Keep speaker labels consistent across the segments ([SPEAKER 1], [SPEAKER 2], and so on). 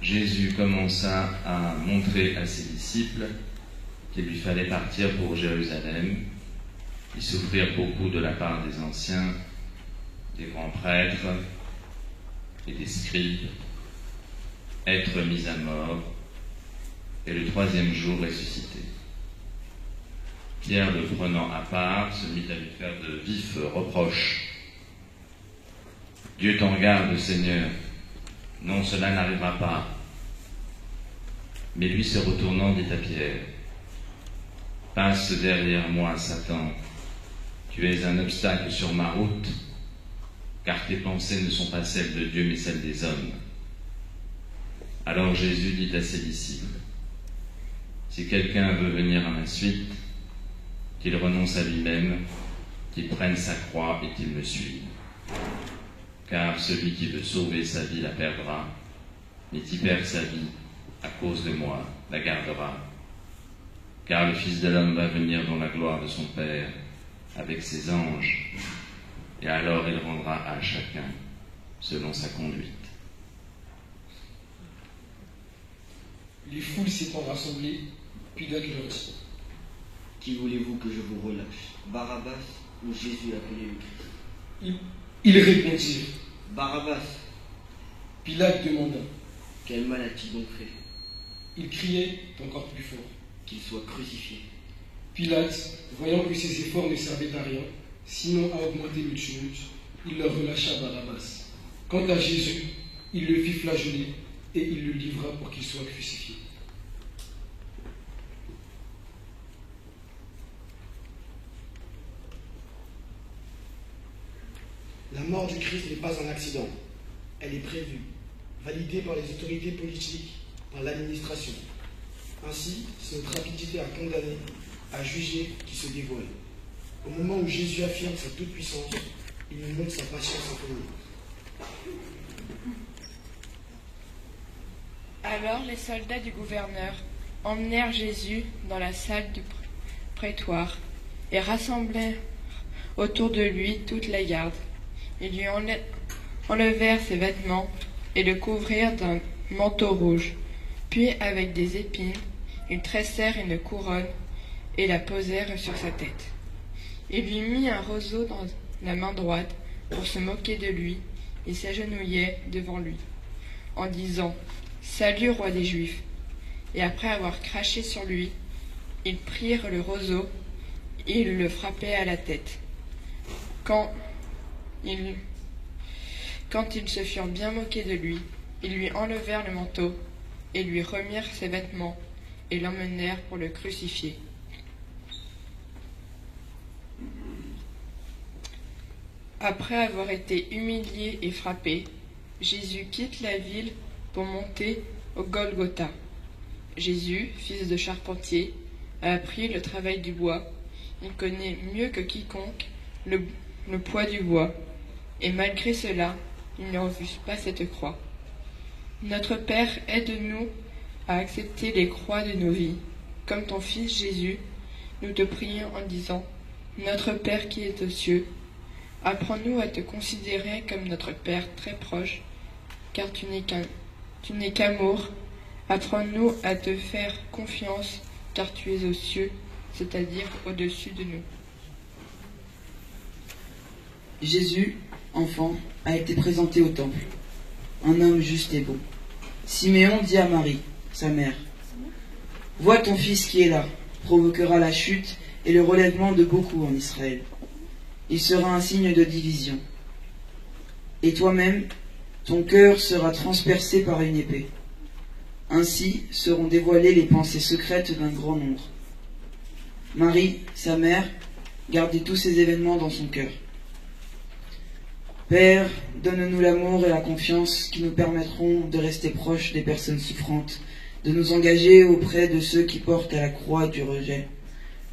[SPEAKER 1] Jésus commença à montrer à ses disciples qu'il lui fallait partir pour Jérusalem, y souffrir beaucoup de la part des anciens, des grands prêtres et des scribes, être mis à mort et le troisième jour ressusciter. Pierre, le prenant à part, se mit à lui faire de vifs reproches. « Dieu t'en garde, Seigneur, non, cela n'arrivera pas. » Mais lui, se retournant, dit à Pierre, « Passe derrière moi, Satan, tu es un obstacle sur ma route, car tes pensées ne sont pas celles de Dieu, mais celles des hommes. » Alors Jésus dit à ses disciples, « Si quelqu'un veut venir à ma suite, qu'il renonce à lui-même, qu'il prenne sa croix et qu'il me suive. Car celui qui veut sauver sa vie la perdra, mais qui perd sa vie à cause de moi la gardera. Car le Fils de l'homme va venir dans la gloire de son Père avec ses anges, et alors il rendra à chacun selon sa conduite. »
[SPEAKER 2] Les foules s'étant rassemblées, Pilate leur dit,
[SPEAKER 3] « Qui voulez-vous que je vous relâche, Barabbas ou Jésus appelé le Christ ?»
[SPEAKER 2] Ils répondirent,
[SPEAKER 3] « Barabbas. »
[SPEAKER 2] Pilate demanda,
[SPEAKER 3] « Quel mal a-t-il donc fait ?»
[SPEAKER 2] Il criait encore plus fort,
[SPEAKER 3] « Qu'il soit crucifié. »
[SPEAKER 2] Pilate, voyant que ses efforts ne servaient à rien, sinon à augmenter le tumulte, il leur relâcha Barabbas. Quant à Jésus, il le fit flageoler et il le livra pour qu'il soit crucifié.
[SPEAKER 4] La mort du Christ n'est pas un accident. Elle est prévue, validée par les autorités politiques, par l'administration. Ainsi, c'est notre rapidité à condamner, à juger qui se dévoile. Au moment où Jésus affirme sa toute-puissance, il nous montre sa patience infinie.
[SPEAKER 5] Alors les soldats du gouverneur emmenèrent Jésus dans la salle du prétoire et rassemblèrent autour de lui toute la garde. Ils lui enlevèrent ses vêtements et le couvrirent d'un manteau rouge. Puis, avec des épines, ils tressèrent une couronne et la posèrent sur sa tête. Il lui mit un roseau dans la main droite pour se moquer de lui et s'agenouillaient devant lui, en disant « Salut, roi des Juifs !» Et après avoir craché sur lui, ils prirent le roseau et ils le frappaient à la tête. Quand ils se furent bien moqués de lui, ils lui enlevèrent le manteau et lui remirent ses vêtements et l'emmenèrent pour le crucifier. Après avoir été humilié et frappé, Jésus quitte la ville pour monter au Golgotha. Jésus, fils de charpentier, a appris le travail du bois. Il connaît mieux que quiconque le poids du bois. Et malgré cela, il ne refuse pas cette croix. Notre Père, aide-nous à accepter les croix de nos vies. Comme ton Fils Jésus, nous te prions en disant « Notre Père qui est aux cieux, apprends-nous à te considérer comme notre Père très proche, car tu n'es qu'amour. Apprends-nous à te faire confiance, car tu es aux cieux, c'est-à-dire au-dessus de nous. »
[SPEAKER 6] Jésus, enfant, a été présenté au temple, un homme juste et bon. Siméon dit à Marie, sa mère, « Vois ton fils qui est là, provoquera la chute et le relèvement de beaucoup en Israël. Il sera un signe de division. Et toi-même, ton cœur sera transpercé par une épée. Ainsi seront dévoilées les pensées secrètes d'un grand nombre. » Marie, sa mère, gardait tous ces événements dans son cœur. Père, donne-nous l'amour et la confiance qui nous permettront de rester proches des personnes souffrantes, de nous engager auprès de ceux qui portent à la croix du rejet,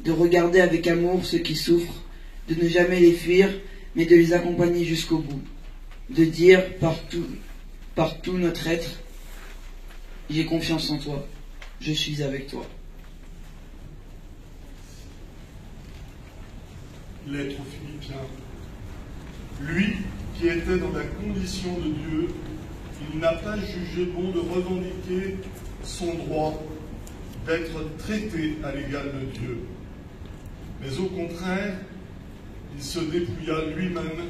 [SPEAKER 6] de regarder avec amour ceux qui souffrent, de ne jamais les fuir, mais de les accompagner jusqu'au bout, de dire par tout notre être, « J'ai confiance en toi, je suis avec toi. »
[SPEAKER 7] Lettre aux Philippiens. Lui qui était dans la condition de Dieu il n'a pas jugé bon de revendiquer son droit d'être traité à l'égal de Dieu. Mais au contraire, il se dépouilla lui-même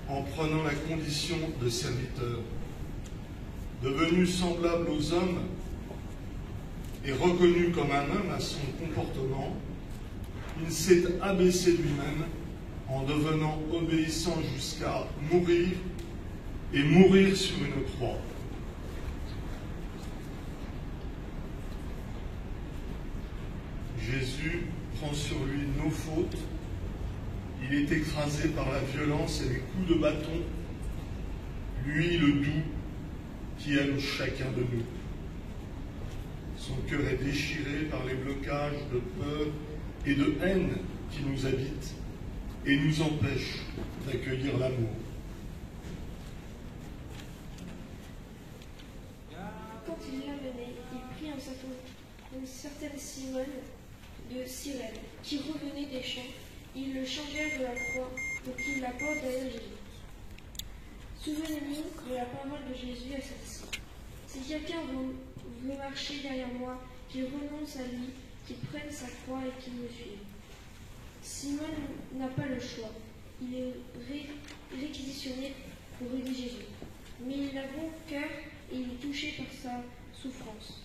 [SPEAKER 7] en prenant la condition de serviteur. Devenu semblable aux hommes et reconnu comme un homme à son comportement, il s'est abaissé lui-même en devenant obéissant jusqu'à mourir et mourir sur une croix. Jésus prend sur lui nos fautes. Il est écrasé par la violence et les coups de bâton. Lui, le doux, qui aime chacun de nous. Son cœur est déchiré par les blocages de peur et de haine qui nous habitent et nous empêchent d'accueillir l'amour.
[SPEAKER 8] Quand il l'a mené, il prit une certaine Simone de Cyrène, qui revenait des champs. Ils le changèrent de la croix pour qu'il la porte derrière Jésus. Souvenez-vous de la parole de Jésus à celle-ci. Si quelqu'un veut marcher derrière moi, qu'il renonce à lui, qu'il prenne sa croix et qu'il me suive. Simone n'a pas le choix. Il est réquisitionné pour aider Jésus. Mais il a bon cœur et il est touché par sa souffrance.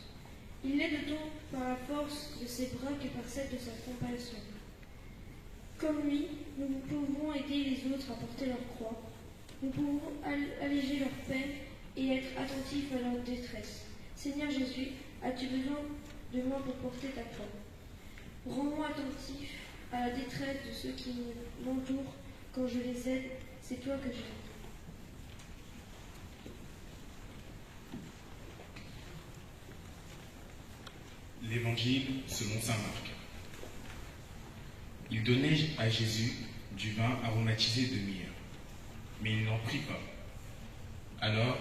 [SPEAKER 8] Il l'aide donc par la force de ses bras que par celle de sa compassion. Comme lui, nous pouvons aider les autres à porter leur croix. Nous pouvons alléger leur peine et être attentifs à leur détresse. Seigneur Jésus, as-tu besoin de moi pour porter ta croix? Rends-moi attentif à la détresse de ceux qui m'entourent quand je les aide. C'est toi que j'aime.
[SPEAKER 9] L'Évangile selon saint Marc. Il donnait à Jésus du vin aromatisé de myrrhe, mais il n'en prit pas. Alors,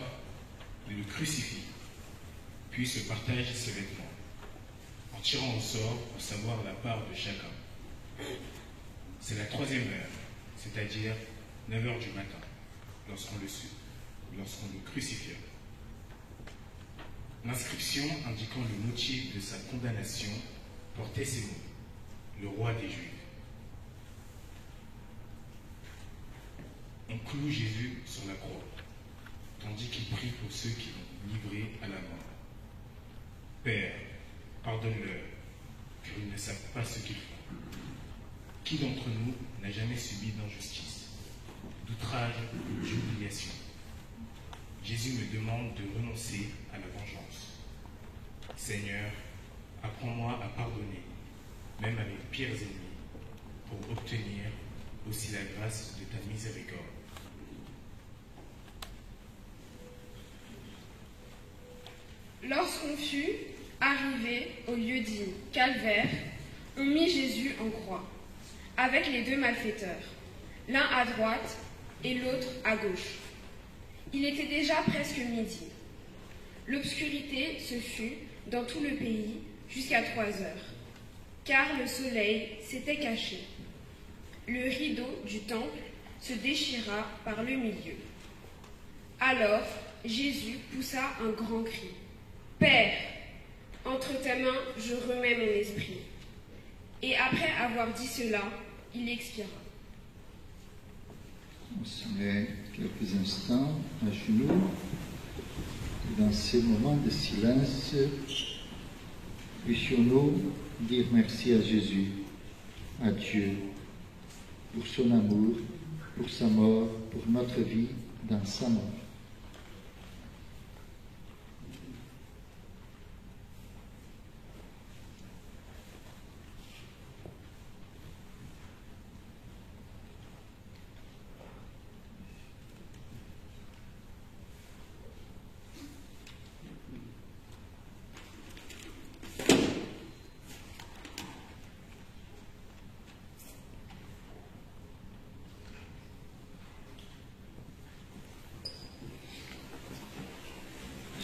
[SPEAKER 9] il le crucifie, puis se partage ses vêtements, en tirant au sort pour savoir la part de chacun. C'est la 3e heure, c'est-à-dire 9 heures du matin, lorsqu'on le crucifia. L'inscription indiquant le motif de sa condamnation portait ces mots: le roi des Juifs. On cloue Jésus sur la croix, tandis qu'il prie pour ceux qui l'ont livré à la mort. Père, pardonne-leur, car ils ne savent pas ce qu'ils font. Qui d'entre nous n'a jamais subi d'injustice, d'outrage ou d'humiliation? Jésus me demande de renoncer à la vengeance. Seigneur, apprends-moi à pardonner, même à mes pires ennemis, pour obtenir aussi la grâce de ta miséricorde.
[SPEAKER 5] Lorsqu'on fut arrivé au lieu dit Calvaire, on mit Jésus en croix, avec les 2 malfaiteurs, l'un à droite et l'autre à gauche. Il était déjà presque midi. L'obscurité se fut dans tout le pays jusqu'à 3 heures, car le soleil s'était caché. Le rideau du temple se déchira par le milieu. Alors Jésus poussa un grand cri. « Père, entre tes mains je remets mon esprit. » Et après avoir dit cela, il expira.
[SPEAKER 10] On se met quelques instants à genoux. Et dans ces moments de silence, puissions-nous dire merci à Jésus, à Dieu, pour son amour, pour sa mort, pour notre vie dans sa mort.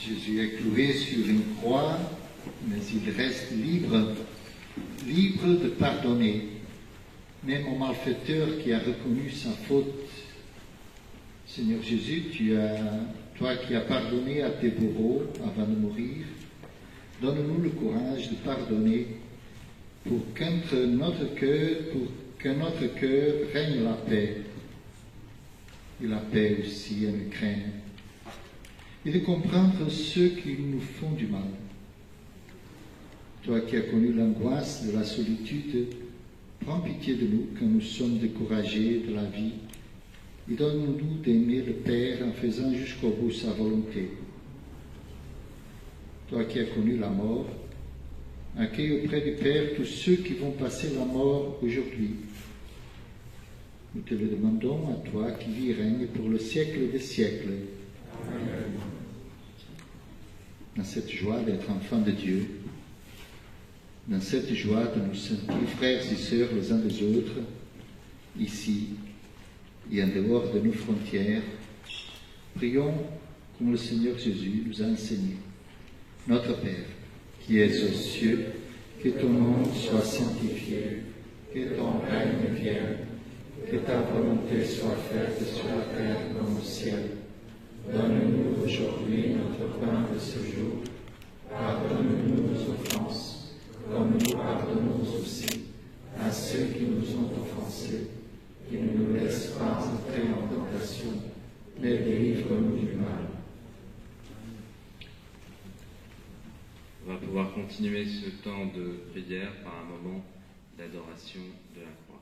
[SPEAKER 10] Jésus est cloué sur une croix, mais il reste libre de pardonner, même au malfaiteur qui a reconnu sa faute. Seigneur Jésus, tu as toi qui as pardonné à tes bourreaux avant de mourir, donne-nous le courage de pardonner pour qu'entre notre cœur règne la paix, et la paix aussi en Ukraine, et de comprendre ceux qui nous font du mal. Toi qui as connu l'angoisse de la solitude, prends pitié de nous quand nous sommes découragés de la vie, et donne-nous d'aimer le Père en faisant jusqu'au bout sa volonté. Toi qui as connu la mort, accueille auprès du Père tous ceux qui vont passer la mort aujourd'hui. Nous te le demandons à toi qui vis et règne pour le siècle des siècles. Amen. Dans cette joie d'être enfants de Dieu, dans cette joie de nous sentir frères et sœurs les uns des autres, ici et en dehors de nos frontières, prions comme le Seigneur Jésus nous a enseigné. Notre Père, qui es aux cieux, que ton nom soit sanctifié, que ton règne vienne, que ta volonté soit faite sur la terre comme au ciel. Donne-nous aujourd'hui notre pain de ce jour. Pardonne-nous nos offenses, comme nous pardonnons aussi à ceux qui nous ont offensés. Et ne nous laisse pas entrer en tentation, mais délivre-nous du mal.
[SPEAKER 1] On va pouvoir continuer ce temps de prière par un moment d'adoration de la croix.